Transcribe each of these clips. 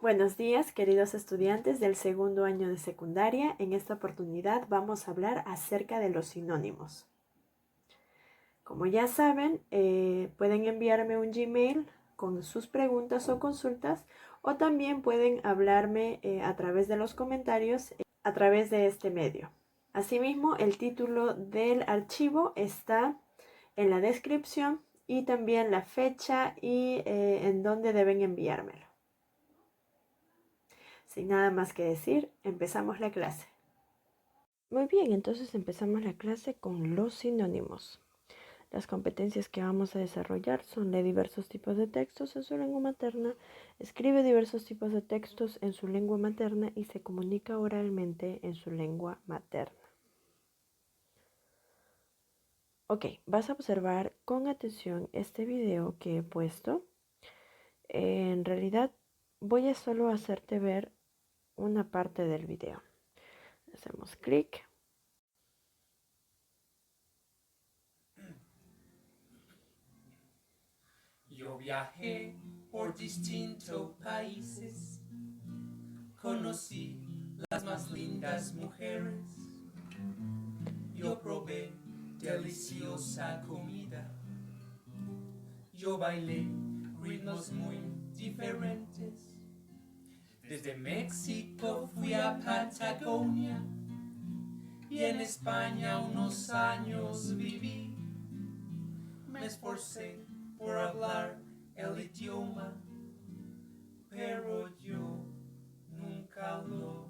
Buenos días, queridos estudiantes del segundo año de secundaria. En esta oportunidad vamos a hablar acerca de los sinónimos. Como ya saben, pueden enviarme un Gmail con sus preguntas o consultas, o también pueden hablarme a través de los comentarios a través de este medio. Asimismo, el título del archivo está en la descripción y también la fecha y en dónde deben enviármelo. Sin nada más que decir, empezamos la clase. Muy bien, entonces empezamos la clase con los sinónimos. Las competencias que vamos a desarrollar son leer diversos tipos de textos en su lengua materna, escribe diversos tipos de textos en su lengua materna y se comunica oralmente en su lengua materna. Ok, vas a observar con atención este video que he puesto. En realidad voy a solo hacerte ver una parte del video. Hacemos clic. Yo viajé por distintos países, conocí las más lindas mujeres, yo probé deliciosa comida, yo bailé ritmos muy diferentes. Desde México fui a Patagonia y en España unos años viví. Me esforcé por hablar el idioma, pero yo nunca lo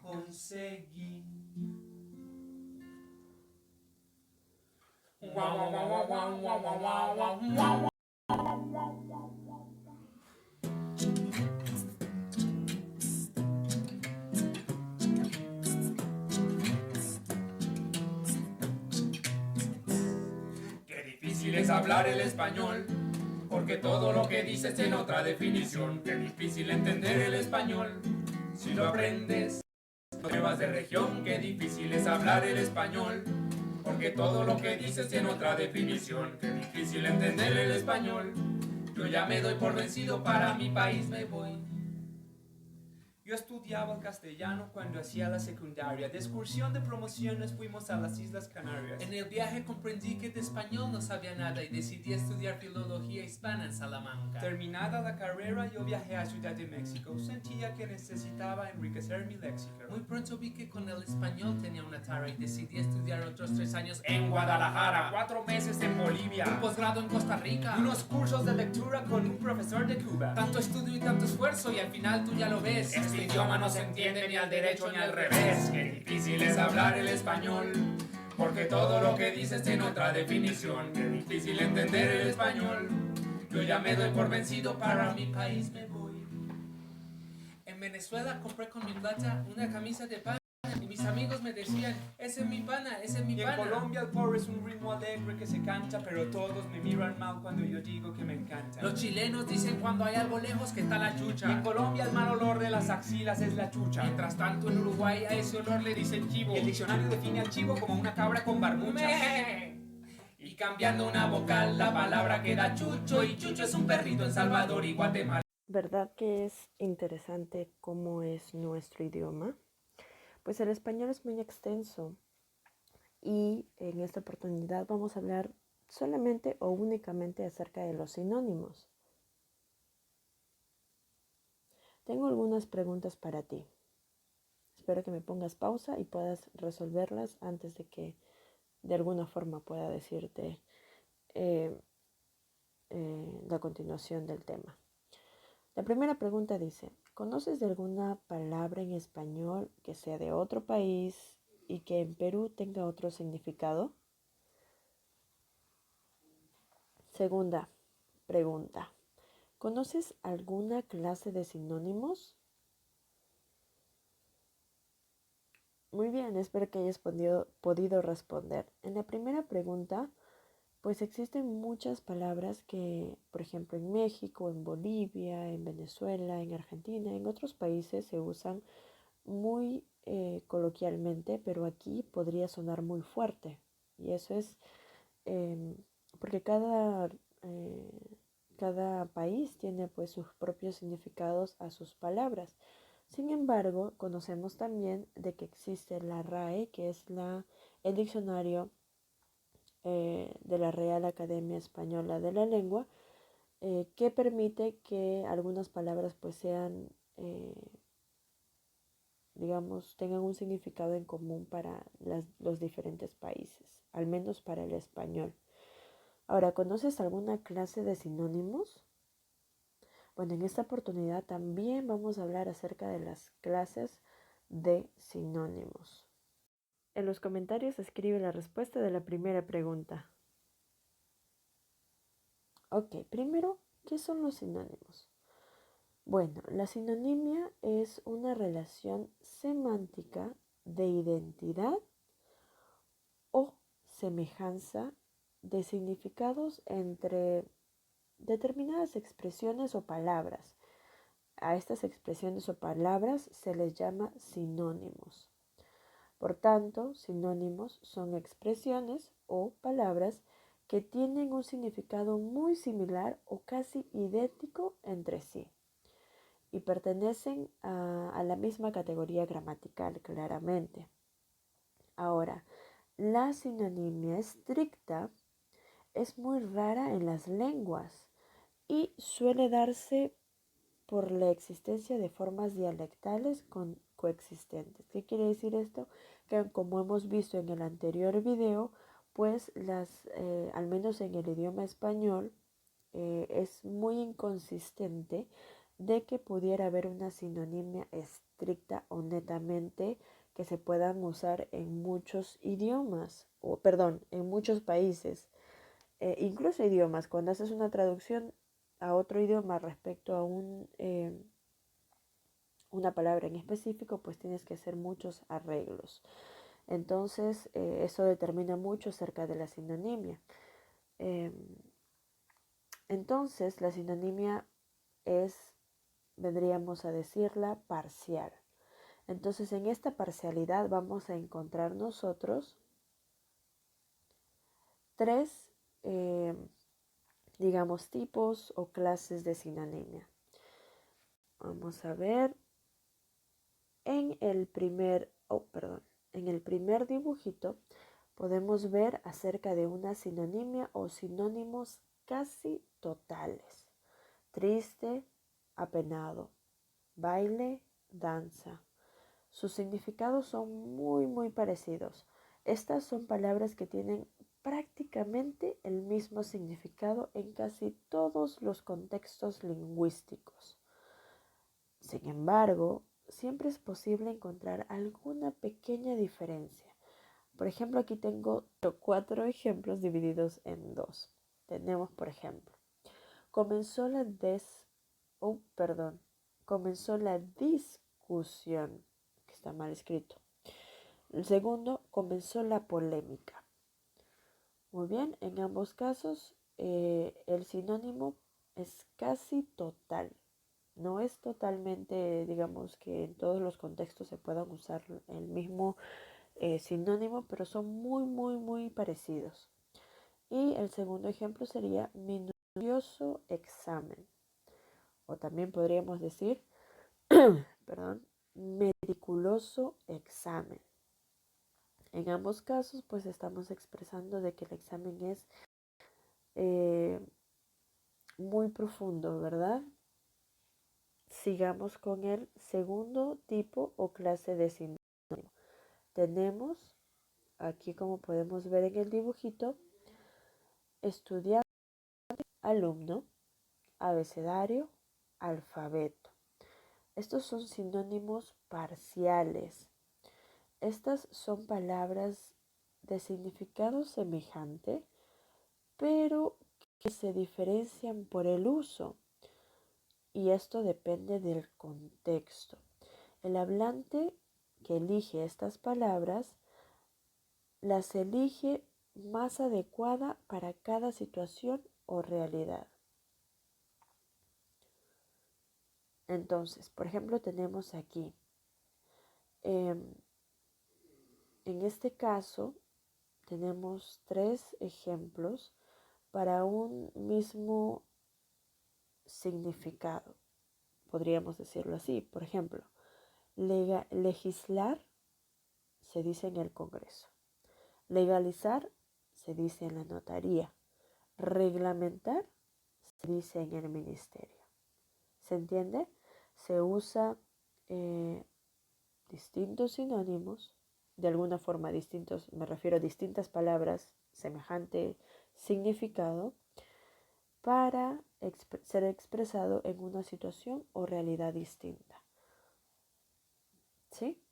conseguí. Qué difícil es hablar el español, porque todo lo que dices tiene otra definición. Qué difícil entender el español, si lo aprendes no te vas de región. Qué difícil es hablar el español, porque todo lo que dices tiene otra definición. Qué difícil entender el español, yo ya me doy por vencido, para mi país me voy. Yo estudiaba el castellano cuando hacía la secundaria. De excursión de promociones fuimos a las Islas Canarias. En el viaje comprendí que de español no sabía nada y decidí estudiar filología hispana en Salamanca. Terminada la carrera, yo viajé a Ciudad de México. Sentía que necesitaba enriquecer mi léxico. Muy pronto vi que con el español tenía una tara y decidí estudiar otros 3 años en Guadalajara, 4 meses en Bolivia, un posgrado en Costa Rica, y unos cursos de lectura con un profesor de Cuba. Tanto estudio y tanto esfuerzo y al final tú ya lo ves. Este idioma no se entiende ni al derecho ni al revés. Qué difícil es hablar el español, porque todo lo que dices tiene otra definición. Qué difícil entender el español, yo ya me doy por vencido, para mi país me voy. En Venezuela compré con mi plata una camisa de pana y mis amigos me decían, ese es mi pana, ese es mi pana. Y en Colombia el porro es un ritmo alegre que se canta, pero todos me miran mal cuando yo digo que me encanta. Los chilenos dicen cuando hay algo lejos que está la chucha. Y en Colombia el mal olor de las axilas es la chucha. Mientras tanto en Uruguay a ese olor le dicen chivo. Y el diccionario define al chivo como una cabra con barbucha. Y cambiando una vocal la palabra queda chucho, y chucho es un perrito en Salvador y Guatemala. ¿Verdad que es interesante cómo es nuestro idioma? Pues el español es muy extenso y en esta oportunidad vamos a hablar solamente o únicamente acerca de los sinónimos. Tengo algunas preguntas para ti. Espero que me pongas pausa y puedas resolverlas antes de que de alguna forma pueda decirte la continuación del tema. La primera pregunta dice, ¿conoces de alguna palabra en español que sea de otro país y que en Perú tenga otro significado? Segunda pregunta, ¿conoces alguna clase de sinónimos? Muy bien, espero que hayas podido responder. En la primera pregunta, pues existen muchas palabras que, por ejemplo, en México, en Bolivia, en Venezuela, en Argentina, en otros países se usan muy coloquialmente, pero aquí podría sonar muy fuerte. Y eso es porque cada Cada país tiene pues sus propios significados a sus palabras. Sin embargo, conocemos también de que existe la RAE, que es el diccionario de la Real Academia Española de la Lengua, que permite que algunas palabras pues sean, digamos, tengan un significado en común para los diferentes países, al menos para el español. Ahora, ¿conoces alguna clase de sinónimos? Bueno, en esta oportunidad también vamos a hablar acerca de las clases de sinónimos. En los comentarios escribe la respuesta de la primera pregunta. Ok, primero, ¿qué son los sinónimos? Bueno, la sinonimia es una relación semántica de identidad o semejanza de significados entre determinadas expresiones o palabras. A estas expresiones o palabras se les llama sinónimos. Por tanto, sinónimos son expresiones o palabras que tienen un significado muy similar o casi idéntico entre sí y pertenecen a la misma categoría gramatical, claramente. Ahora, la sinonimia estricta es muy rara en las lenguas y suele darse por la existencia de formas dialectales coexistentes. ¿Qué quiere decir esto? Que como hemos visto en el anterior video, pues al menos en el idioma español, es muy inconsistente de que pudiera haber una sinonimia estricta o netamente que se puedan usar en muchos idiomas, o perdón, en muchos países, incluso idiomas. Cuando haces una traducción a otro idioma respecto a una palabra en específico, pues tienes que hacer muchos arreglos. Entonces, eso determina mucho acerca de la sinonimia. Eh, entonces, la sinonimia vendríamos a decirla, parcial. Entonces, en esta parcialidad vamos a encontrar nosotros tres, digamos, tipos o clases de sinonimia. Vamos a ver en el primer dibujito podemos ver acerca de una sinonimia o sinónimos casi totales. Triste, apenado, baile, danza. Sus significados son muy parecidos. Estas son palabras que tienen prácticamente el mismo significado en casi todos los contextos lingüísticos. Sin embargo, siempre es posible encontrar alguna pequeña diferencia. Por ejemplo, aquí tengo 4 ejemplos divididos en 2. Tenemos, por ejemplo, comenzó la discusión, que está mal escrito. El segundo, comenzó la polémica. Muy bien, en ambos casos el sinónimo es casi total. No es totalmente, digamos, que en todos los contextos se puedan usar el mismo sinónimo, pero son muy parecidos. Y el segundo ejemplo sería minucioso examen. O también podríamos decir, perdón, meticuloso examen. En ambos casos, pues estamos expresando de que el examen es muy profundo, ¿verdad? Sigamos con el segundo tipo o clase de sinónimo. Tenemos, aquí como podemos ver en el dibujito, estudiante, alumno, abecedario, alfabeto. Estos son sinónimos parciales. Estas son palabras de significado semejante, pero que se diferencian por el uso. Y esto depende del contexto. El hablante que elige estas palabras las elige más adecuada para cada situación o realidad. Entonces, por ejemplo, tenemos aquí, en este caso, tenemos 3 ejemplos para un mismo significado, podríamos decirlo así. Por ejemplo, legislar se dice en el Congreso. Legalizar se dice en la notaría. Reglamentar se dice en el ministerio. ¿Se entiende? Se usa distintos sinónimos, de alguna forma distintos, me refiero a distintas palabras, semejante significado, para ser expresado en una situación o realidad distinta. ¿Sí?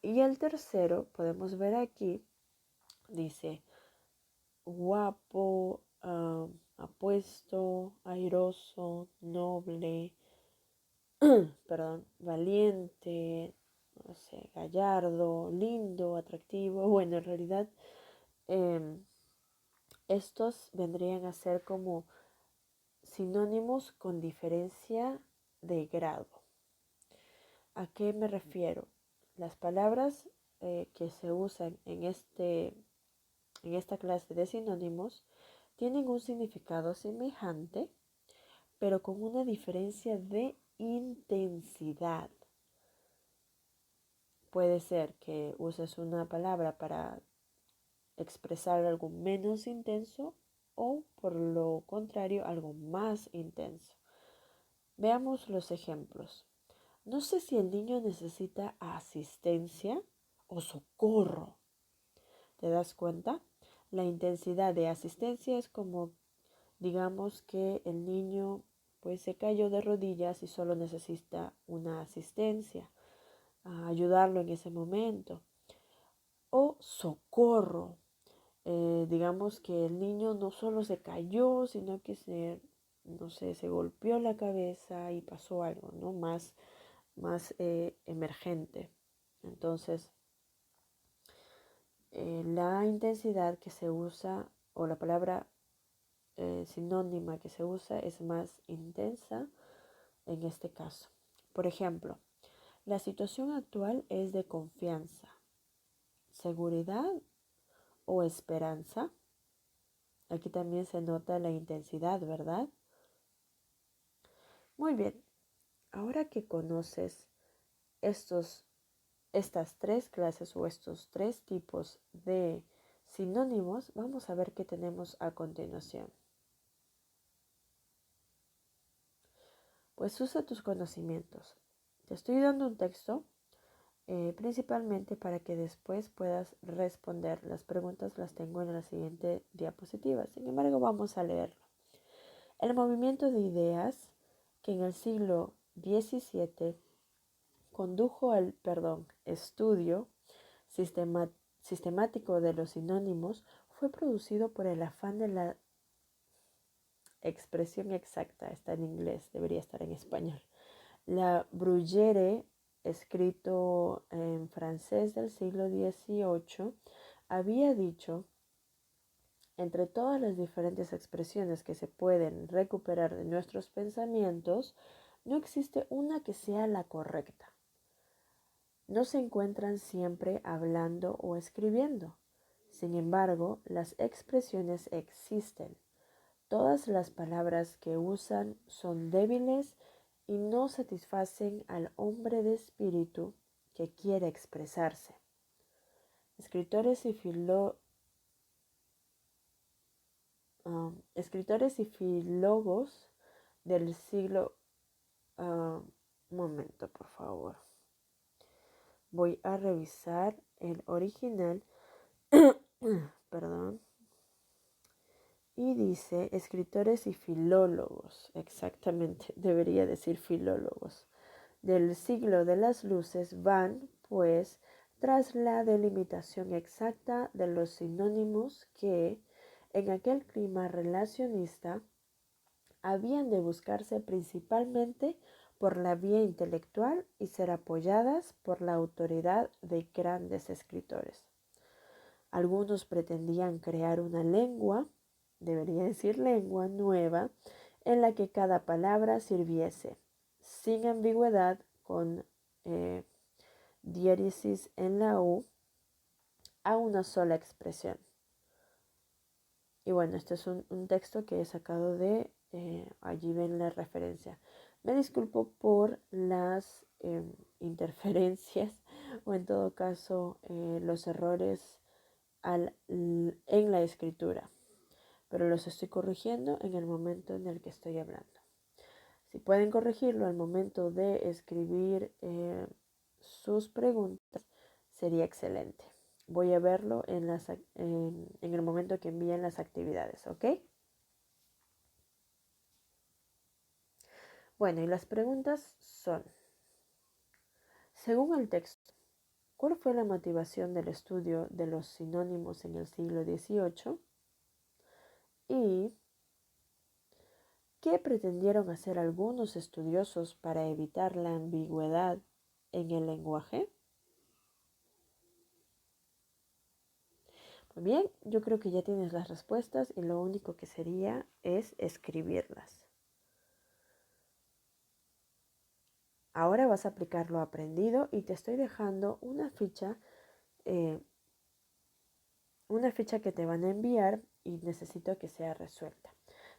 Y el tercero, podemos ver aquí, dice guapo, apuesto, airoso, noble, perdón, valiente, no sé, gallardo, lindo, atractivo. Bueno, en realidad estos vendrían a ser como sinónimos con diferencia de grado. ¿A qué me refiero? Las palabras que se usan en esta clase de sinónimos tienen un significado semejante, pero con una diferencia de intensidad. Puede ser que uses una palabra para expresar algo menos intenso o, por lo contrario, algo más intenso. Veamos los ejemplos. No sé si el niño necesita asistencia o socorro. ¿Te das cuenta? La intensidad de asistencia es como, digamos que el niño pues se cayó de rodillas y solo necesita una asistencia, a ayudarlo en ese momento. O socorro. Digamos que el niño no solo se cayó, sino que se golpeó la cabeza y pasó algo, ¿no? Más emergente. Entonces, la intensidad que se usa o la palabra sinónima que se usa es más intensa en este caso. Por ejemplo, la situación actual es de confianza, seguridad o esperanza. Aquí también se nota la intensidad, ¿verdad? Muy bien, ahora que conoces estas tres clases o estos tres tipos de sinónimos, vamos a ver qué tenemos a continuación. Pues usa tus conocimientos. Te estoy dando un texto principalmente para que después puedas responder. Las preguntas las tengo en la siguiente diapositiva. Sin embargo, vamos a leerlo. El movimiento de ideas que en el siglo XVII condujo al estudio sistemático de los sinónimos fue producido por el afán de la expresión exacta. Está en inglés, debería estar en español. La Bruyère, escrito en francés del siglo XVIII, había dicho: entre todas las diferentes expresiones que se pueden recuperar de nuestros pensamientos, no existe una que sea la correcta. No se encuentran siempre hablando o escribiendo. Sin embargo, las expresiones existen. Todas las palabras que usan son débiles y no satisfacen al hombre de espíritu que quiere expresarse. Escritores y filólogos del siglo... un momento, por favor. Voy a revisar el original. Perdón. Y dice escritores y filólogos, exactamente, debería decir filólogos, del siglo de las luces van, pues, tras la delimitación exacta de los sinónimos que, en aquel clima relacionista, habían de buscarse principalmente por la vía intelectual y ser apoyadas por la autoridad de grandes escritores. Algunos pretendían crear una lengua, debería decir lengua nueva, en la que cada palabra sirviese, sin ambigüedad, con diéresis en la U, a una sola expresión. Y bueno, este es un texto que he sacado de allí ven la referencia. Me disculpo por las interferencias o en todo caso los errores en la escritura, pero los estoy corrigiendo en el momento en el que estoy hablando. Si pueden corregirlo al momento de escribir sus preguntas, sería excelente. Voy a verlo en el momento que envíen las actividades, ¿ok? Bueno, y las preguntas son, según el texto, ¿cuál fue la motivación del estudio de los sinónimos en el siglo XVIII? ¿Y qué pretendieron hacer algunos estudiosos para evitar la ambigüedad en el lenguaje? Muy bien, yo creo que ya tienes las respuestas y lo único que sería es escribirlas. Ahora vas a aplicar lo aprendido y te estoy dejando eh, una ficha que te van a enviar y necesito que sea resuelta.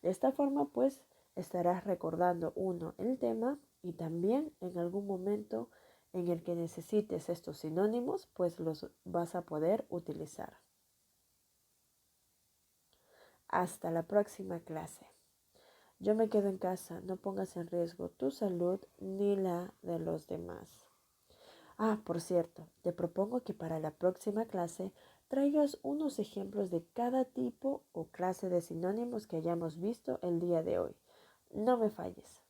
De esta forma, pues, estarás recordando el tema y también en algún momento en el que necesites estos sinónimos, pues los vas a poder utilizar. Hasta la próxima clase. Yo me quedo en casa, no pongas en riesgo tu salud ni la de los demás. Ah, por cierto, te propongo que para la próxima clase traigas unos ejemplos de cada tipo o clase de sinónimos que hayamos visto el día de hoy. No me falles.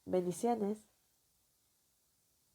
Bendiciones.